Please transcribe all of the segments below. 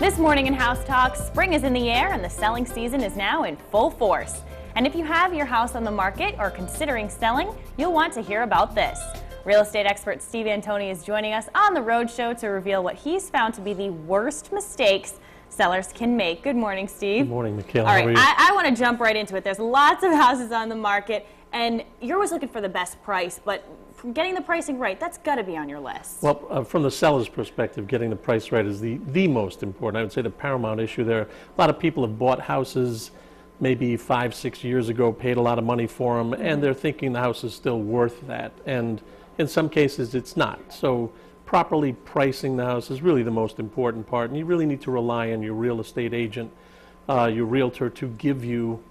This morning in House Talk, spring is in the air and the selling season is now in full force. And if you have your house on the market or considering selling, you'll want to hear about this. Real estate expert Steve Antoni is joining us on the Rhode Show to reveal what he's found to be the worst mistakes sellers can make. Good morning, Steve. Good morning, Mikhail. All right, How are you? I want to jump right into it. There's lots of houses on the market, and you're always looking for the best price, but getting the pricing right, that's got to be on your list. Well, from the seller's perspective, getting the price right is the most important. I would say the paramount issue there. A lot of people have bought houses maybe 5-6 years ago, paid a lot of money for them, and they're thinking the house is still worth that. And in some cases, it's not. So properly pricing the house is really the most important part, and you really need to rely on your real estate agent, your realtor, to give you,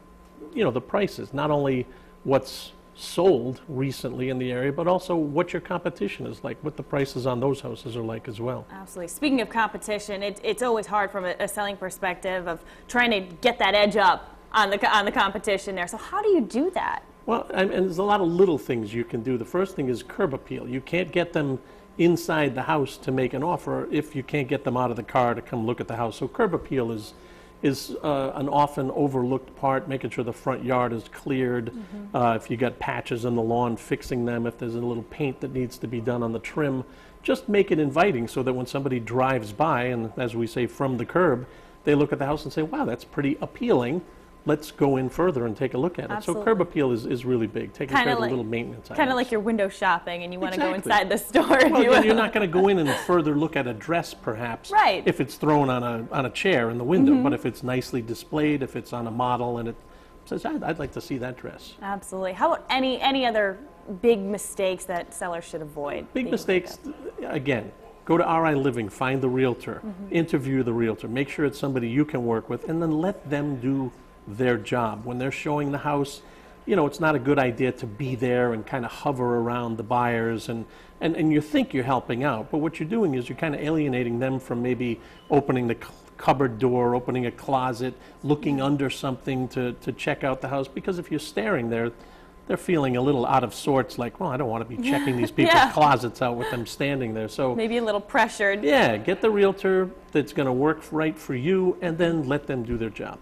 the prices, not only what's sold recently in the area, but also what your competition is like, what the prices on those houses are like as well. Absolutely. Speaking of competition, it's always hard from a selling perspective of trying to get that edge up on the competition there. So how do you do that? Well, and there's a lot of little things you can do. The first thing is curb appeal. You can't get them inside the house to make an offer if you can't get them out of the car to come look at the house. So curb appeal is an often overlooked part, making sure the front yard is cleared. If you got patches on the lawn, fixing them. If there's a little paint that needs to be done on the trim, just make it inviting so that when somebody drives by, and as we say, from the curb, they look at the house and say, wow, that's pretty appealing. Let's go in further and take a look at it. Absolutely. So curb appeal is really big, taking care of the little maintenance items. Kind of like you're window shopping and you want to go Exactly. inside the store. Well, you're not going to go in and further look at a dress, perhaps, Right. if it's thrown on a chair in the window. But if it's nicely displayed, if it's on a model and it says, I'd like to see that dress. Absolutely. How about any other big mistakes that sellers should avoid? Big mistakes, again, go to RI Living, find the realtor, interview the realtor, make sure it's somebody you can work with, and then let them do their job. When they're showing the house, it's not a good idea to be there and kind of hover around the buyers and you think you're helping out, but what you're doing is you're kind of alienating them from maybe opening the cupboard door, opening a closet, looking under something to check out the house, because if you're staring there, they're feeling a little out of sorts, like, well, I don't want to be checking these people's closets out with them standing there. So maybe a little pressured. Yeah, get the realtor that's going to work right for you and then let them do their job.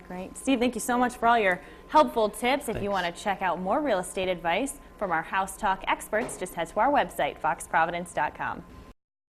Great. Steve, thank you so much for all your helpful tips. If Thanks. you want to check out more real estate advice from our House Talk experts, just head to our website, foxprovidence.com.